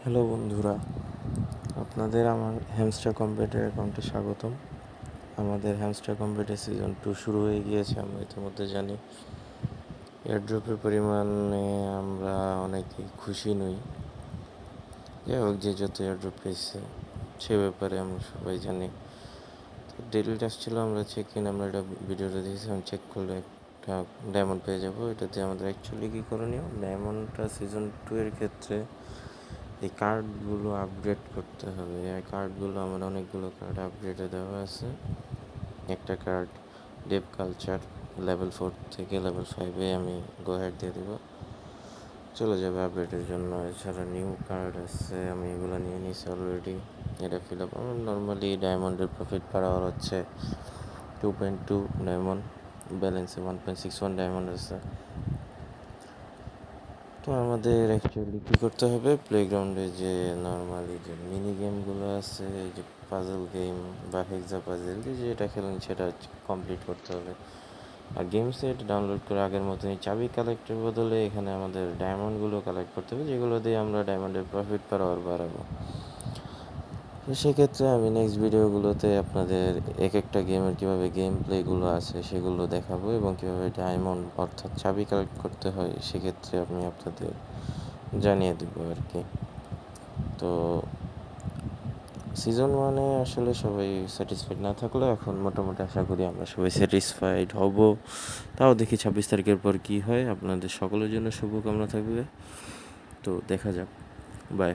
Hello বন্ধুরা, আপনাদের আমার হ্যামস্টার কম্পিউটার অ্যাকাউন্টে স্বাগতম। আমাদের হ্যামস্টার কম্পিউটার সিজন 2 শুরু হয়ে গিয়েছে, আমরা ইতিমধ্যে জানি। এয়ারড্রপের পরিমাণে আমরা অনেকেই খুশি নই। যাই হোক, যে যত এয়ারড্রপ পেয়েছে সে ব্যাপারে আমরা সবাই জানি। তো ডেলি টাস্ক ছিল, আমরা আমরা এটা ভিডিওটা দিয়েছিলাম, চেক করলে একটা ডায়মন্ড পেয়ে যাবো। এটাতে আমাদের অ্যাকচুয়ালি কী করণীয়, ডায়মন্ডটা সিজন 2 এর ক্ষেত্রে এই কার্ডগুলো আপগ্রেড করতে হবে। এই কার্ডগুলো আমার অনেকগুলো কার্ড আপগ্রেডে দেওয়া আছে। একটা কার্ড ডেপ কালচার লেভেল 4 থেকে লেভেল 5-এ আমি গো হেড দিয়ে দেবো, চলে যাবে আপডেটের জন্য। এছাড়া নিউ কার্ড আছে, আমি এগুলো নিয়ে নিয়েছি অলরেডি। এটা ফিল আপ। আমার নর্মালি ডায়মন্ডের প্রফিট পার আওয়ার হচ্ছে 2.2 ডায়মন্ড, ব্যালেন্সে 1.61 ডায়মন্ড আছে। তো আমাদের অ্যাকচুয়ালি কী করতে হবে, প্লেগ্রাউন্ডে যে নর্মালি যে মিনি গেমগুলো আছে, যে পাজল গেম বা হেক্সা পাজেল, যেটা খেলেন সেটা কমপ্লিট করতে হবে। আর গেম সেট ডাউনলোড করে আগের মতনই চাবি কালেক্টের বদলে এখানে আমাদের ডায়মন্ডগুলো কালেক্ট করতে হবে, যেগুলো দিয়ে আমরা ডায়মন্ডের প্রফিট পার আওয়ার বাড়াবো। তো সেক্ষেত্রে আমি নেক্সট ভিডিওগুলোতে আপনাদের এক একটা গেমের কীভাবে গেম প্লেগুলো আছে সেগুলো দেখাবো, এবং কীভাবে ডায়মন্ড অর্থাৎ চাবি কালেক্ট করতে হয় সেক্ষেত্রে আমি আপনাদের জানিয়ে দেবো আর কি। তো সিজন 1-এ আসলে সবাই স্যাটিসফাইড না থাকলেও এখন মোটামুটি আশা করি আমরা সবাই স্যাটিসফাইড হব। তাও দেখি 26 তারিখের পর কী হয়। আপনাদের সকলের জন্য শুভকামনা থাকবে। তো দেখা যাক। বাই।